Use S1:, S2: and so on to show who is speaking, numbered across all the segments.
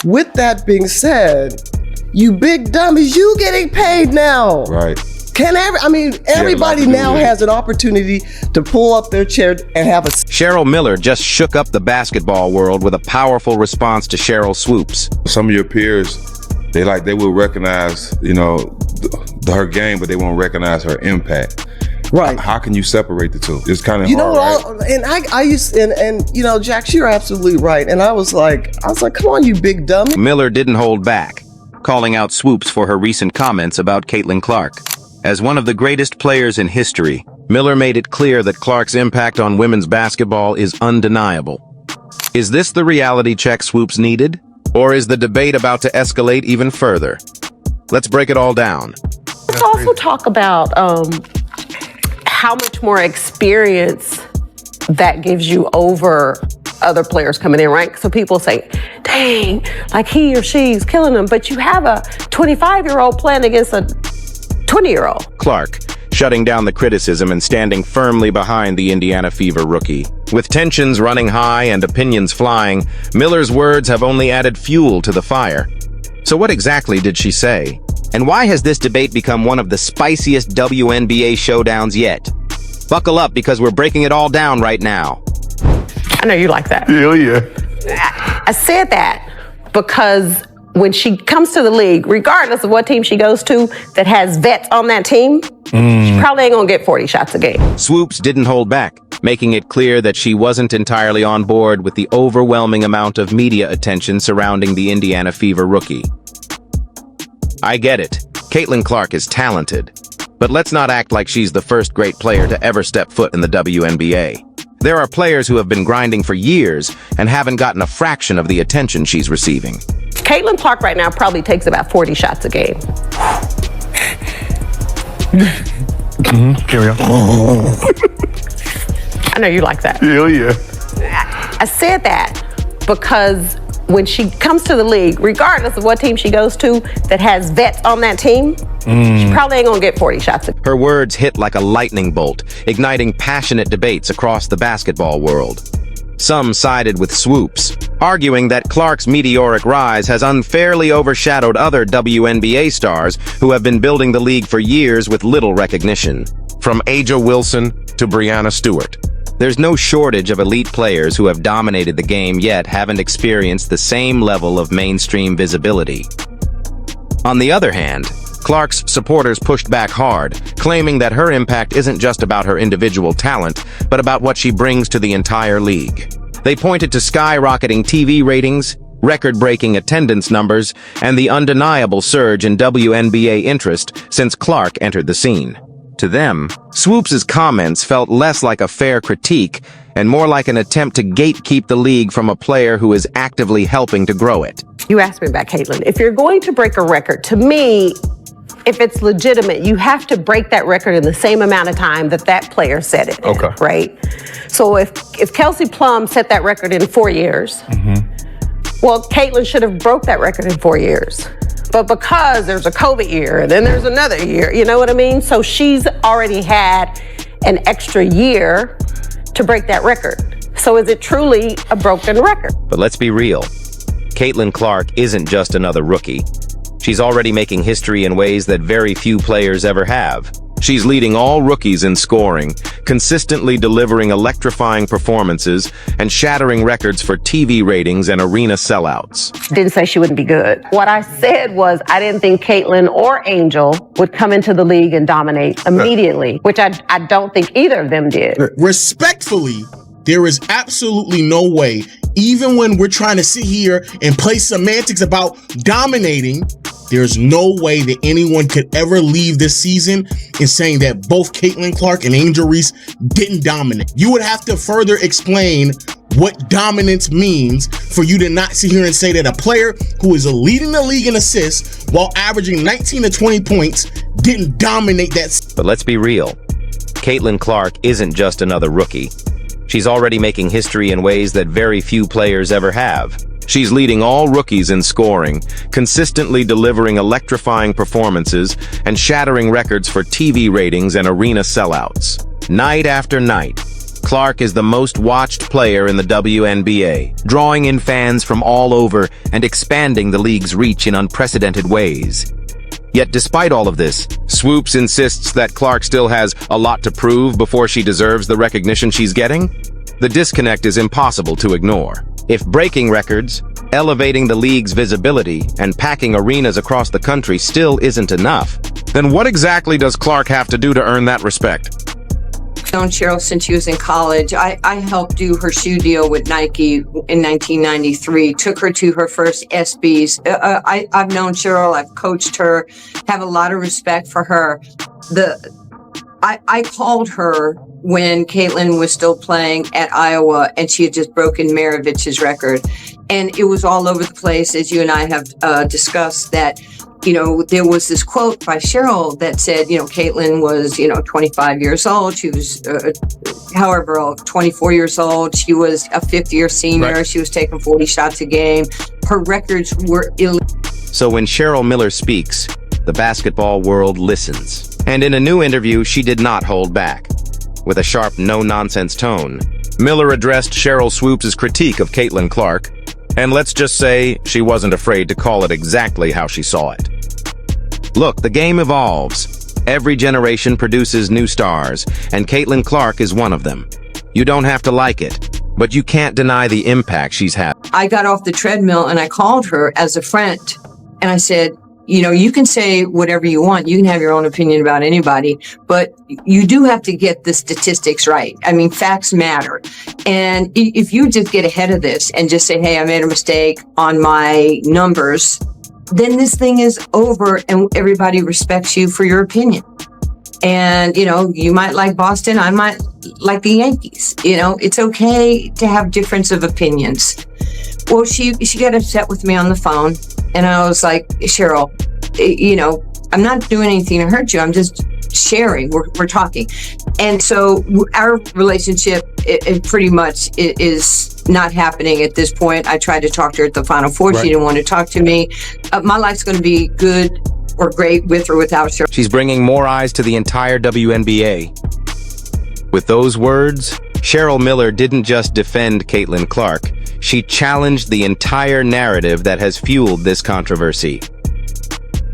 S1: With that being said, you big dummies, you getting paid now.
S2: Right.
S1: Everybody now has an opportunity to pull up their chair and have a...
S3: Cheryl Miller just shook up the basketball world with a powerful response to Sheryl Swoopes.
S2: Some of your peers, they will recognize, her game, but they won't recognize her impact.
S1: Right.
S2: How can you separate the two? It's kind of
S1: hard, right? And Jax, you're absolutely right. And I was like, come on, you big dummy.
S3: Miller didn't hold back, calling out Swoopes for her recent comments about Caitlin Clark. As one of the greatest players in history, Miller made it clear that Clark's impact on women's basketball is undeniable. Is this the reality check Swoopes needed? Or is the debate about to escalate even further? Let's break it all down.
S4: Let's also talk about how much more experience that gives you over other players coming in, right? So people say, dang, like he or she's killing them, but you have a 25-year-old playing against a 20-year-old.
S3: Clark, shutting down the criticism and standing firmly behind the Indiana Fever rookie. With tensions running high and opinions flying, Miller's words have only added fuel to the fire. So what exactly did she say? And why has this debate become one of the spiciest WNBA showdowns yet? Buckle up, because we're breaking it all down right now.
S4: I know you like that.
S2: Hell yeah.
S4: I said that because when she comes to the league, regardless of what team she goes to that has vets on that team, she probably ain't gonna get 40 shots a game.
S3: Swoopes didn't hold back, making it clear that she wasn't entirely on board with the overwhelming amount of media attention surrounding the Indiana Fever rookie. I get it. Caitlin Clark is talented, but let's not act like she's the first great player to ever step foot in the WNBA. There are players who have been grinding for years and haven't gotten a fraction of the attention she's receiving.
S4: Caitlin Clark right now probably takes about 40 shots a game.
S5: Carry on.
S4: I know you like that.
S5: Hell yeah.
S4: I said that because when she comes to the league, regardless of what team she goes to that has vets on that team, she probably ain't gonna get 40 shots a game.
S3: Her words hit like a lightning bolt, igniting passionate debates across the basketball world. Some sided with Swoopes, arguing that Clark's meteoric rise has unfairly overshadowed other WNBA stars who have been building the league for years with little recognition. From Aja Wilson to Breanna Stewart, there's no shortage of elite players who have dominated the game yet haven't experienced the same level of mainstream visibility. On the other hand, Clark's supporters pushed back hard, claiming that her impact isn't just about her individual talent, but about what she brings to the entire league. They pointed to skyrocketing TV ratings, record-breaking attendance numbers, and the undeniable surge in WNBA interest since Clark entered the scene. To them, Swoopes' comments felt less like a fair critique and more like an attempt to gatekeep the league from a player who is actively helping to grow it.
S4: You asked me about Caitlin. If you're going to break a record, to me, if it's legitimate, you have to break that record in the same amount of time that that player set it.
S5: Okay.
S4: Right? So if Kelsey Plum set that record in 4 years, well, Caitlin should have broke that record in 4 years. But because there's a COVID year and then there's another year, you know what I mean? So she's already had an extra year to break that record. So is it truly a broken record?
S3: But let's be real. Caitlin Clark isn't just another rookie. She's already making history in ways that very few players ever have. She's leading all rookies in scoring, consistently delivering electrifying performances, and shattering records for TV ratings and arena sellouts.
S4: Didn't say she wouldn't be good. What I said was I didn't think Caitlin or Angel would come into the league and dominate immediately, which I don't think either of them did.
S6: Respectfully, there is absolutely no way, even when we're trying to sit here and play semantics about dominating, there's no way that anyone could ever leave this season in saying that both Caitlin Clark and Angel Reese didn't dominate. You would have to further explain what dominance means for you to not sit here and say that a player who is leading the league in assists while averaging 19 to 20 points didn't dominate that.
S3: But let's be real. Caitlin Clark isn't just another rookie. She's already making history in ways that very few players ever have. She's leading all rookies in scoring, consistently delivering electrifying performances, and shattering records for TV ratings and arena sellouts. Night after night, Clark is the most watched player in the WNBA, drawing in fans from all over and expanding the league's reach in unprecedented ways. Yet despite all of this, Swoopes insists that Clark still has a lot to prove before she deserves the recognition she's getting. The disconnect is impossible to ignore. If breaking records, elevating the league's visibility, and packing arenas across the country still isn't enough, then what exactly does Clark have to do to earn that respect?
S5: I've known Cheryl since she was in college. I helped do her shoe deal with Nike in 1993, took her to her first ESPYs. I've known Cheryl, I've coached her, have a lot of respect for her. I called her when Caitlin was still playing at Iowa and she had just broken Maravich's record. And it was all over the place, as you and I have discussed, that there was this quote by Cheryl that said, Caitlin was, 25 years old. She was, 24 years old. She was a fifth-year senior. Right. She was taking 40 shots a game. Her records were
S3: So when Cheryl Miller speaks, the basketball world listens. And in a new interview, she did not hold back. With a sharp, no-nonsense tone, Miller addressed Sheryl Swoopes' critique of Caitlin Clark, and let's just say she wasn't afraid to call it exactly how she saw it. Look, the game evolves. Every generation produces new stars, and Caitlin Clark is one of them. You don't have to like it, but you can't deny the impact she's had.
S5: I got off the treadmill and I called her as a friend, and I said, you can say whatever you want. You can have your own opinion about anybody, but you do have to get the statistics right. I mean, facts matter. And if you just get ahead of this and just say, hey, I made a mistake on my numbers, then this thing is over and everybody respects you for your opinion. And, you might like Boston. I might like the Yankees. It's okay to have difference of opinions. Well, she got upset with me on the phone. And I was like, Cheryl, I'm not doing anything to hurt you. I'm just sharing. We're talking. And so our relationship, it pretty much is not happening at this point. I tried to talk to her at the Final Four. Right. She didn't want to talk to me. My life's going to be good or great with or without Cheryl.
S3: She's bringing more eyes to the entire WNBA. With those words, Cheryl Miller didn't just defend Caitlin Clark. She challenged the entire narrative that has fueled this controversy.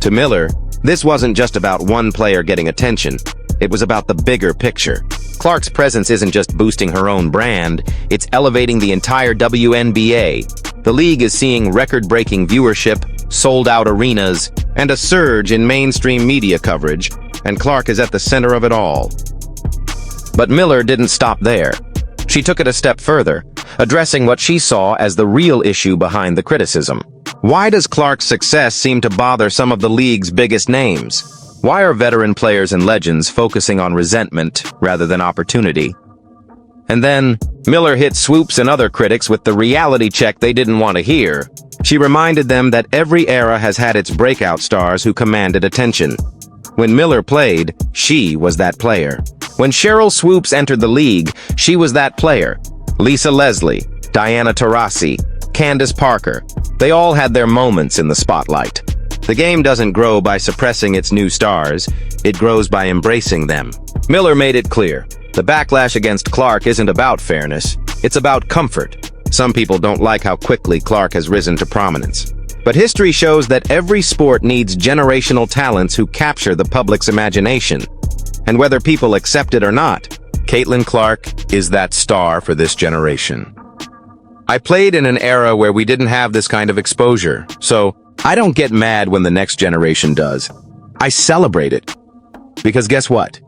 S3: To Miller, this wasn't just about one player getting attention. It was about the bigger picture. Clark's presence isn't just boosting her own brand, it's elevating the entire WNBA. The league is seeing record-breaking viewership, sold-out arenas, and a surge in mainstream media coverage, and Clark is at the center of it all. But Miller didn't stop there. She took it a step further, addressing what she saw as the real issue behind the criticism. Why does Clark's success seem to bother some of the league's biggest names? Why are veteran players and legends focusing on resentment rather than opportunity? And then, Miller hit Swoopes and other critics with the reality check they didn't want to hear. She reminded them that every era has had its breakout stars who commanded attention. When Miller played, she was that player. When Sheryl Swoopes entered the league, she was that player. Lisa Leslie, Diana Taurasi, Candace Parker, they all had their moments in the spotlight. The game doesn't grow by suppressing its new stars, it grows by embracing them. Miller made it clear, the backlash against Clark isn't about fairness, it's about comfort. Some people don't like how quickly Clark has risen to prominence. But history shows that every sport needs generational talents who capture the public's imagination. And whether people accept it or not, Caitlin Clark is that star for this generation. I played in an era where we didn't have this kind of exposure, so I don't get mad when the next generation does. I celebrate it. Because guess what?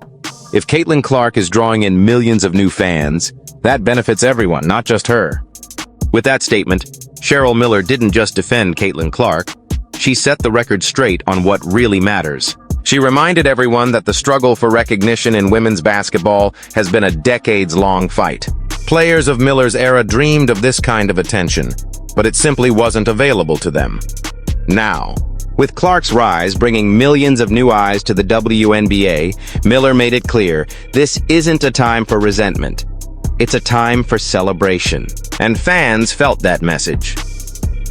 S3: If Caitlin Clark is drawing in millions of new fans, that benefits everyone, not just her. With that statement, Cheryl Miller didn't just defend Caitlin Clark, she set the record straight on what really matters. She reminded everyone that the struggle for recognition in women's basketball has been a decades-long fight. Players of Miller's era dreamed of this kind of attention, but it simply wasn't available to them. Now, with Clark's rise bringing millions of new eyes to the WNBA, Miller made it clear, this isn't a time for resentment. It's a time for celebration. And fans felt that message.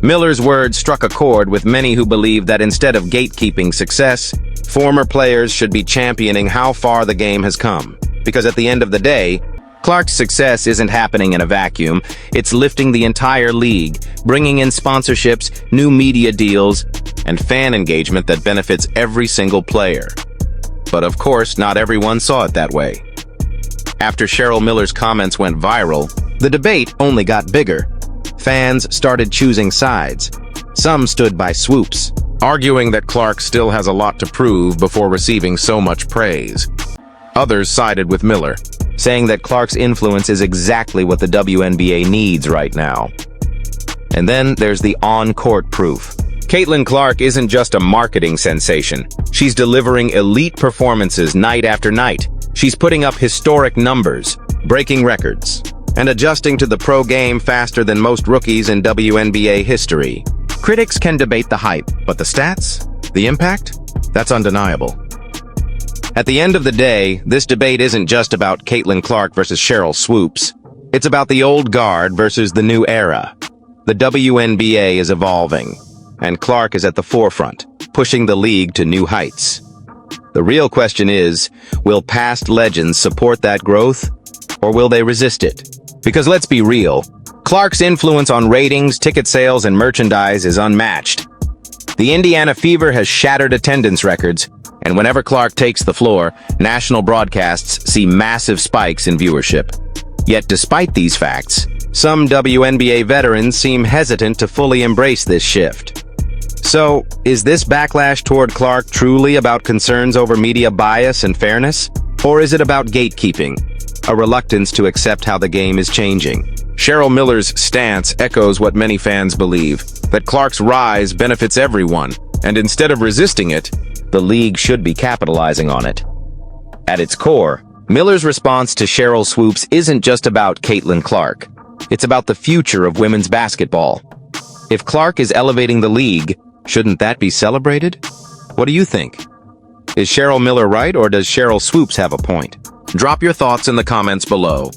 S3: Miller's words struck a chord with many who believe that instead of gatekeeping success, former players should be championing how far the game has come. Because at the end of the day, Clark's success isn't happening in a vacuum. It's lifting the entire league, bringing in sponsorships, new media deals, and fan engagement that benefits every single player. But of course, not everyone saw it that way. After Cheryl Miller's comments went viral, the debate only got bigger. Fans started choosing sides. Some stood by Swoopes, arguing that Clark still has a lot to prove before receiving so much praise. Others sided with Miller, saying that Clark's influence is exactly what the WNBA needs right now. And then there's the on-court proof. Caitlin Clark isn't just a marketing sensation. She's delivering elite performances night after night. She's putting up historic numbers, breaking records, and adjusting to the pro game faster than most rookies in WNBA history. Critics can debate the hype, but the stats? The impact? That's undeniable. At the end of the day, this debate isn't just about Caitlin Clark versus Sheryl Swoopes. It's about the old guard versus the new era. The WNBA is evolving, and Clark is at the forefront, pushing the league to new heights. The real question is, will past legends support that growth, or will they resist it? Because let's be real, Clark's influence on ratings, ticket sales, and merchandise is unmatched. The Indiana Fever has shattered attendance records, and whenever Clark takes the floor, national broadcasts see massive spikes in viewership. Yet despite these facts, some WNBA veterans seem hesitant to fully embrace this shift. So, is this backlash toward Clark truly about concerns over media bias and fairness? Or is it about gatekeeping, a reluctance to accept how the game is changing? Cheryl Miller's stance echoes what many fans believe, that Clark's rise benefits everyone, and instead of resisting it, the league should be capitalizing on it. At its core, Miller's response to Sheryl Swoopes isn't just about Caitlin Clark. It's about the future of women's basketball. If Clark is elevating the league, shouldn't that be celebrated? What do you think? Is Cheryl Miller right, or does Sheryl Swoopes have a point? Drop your thoughts in the comments below.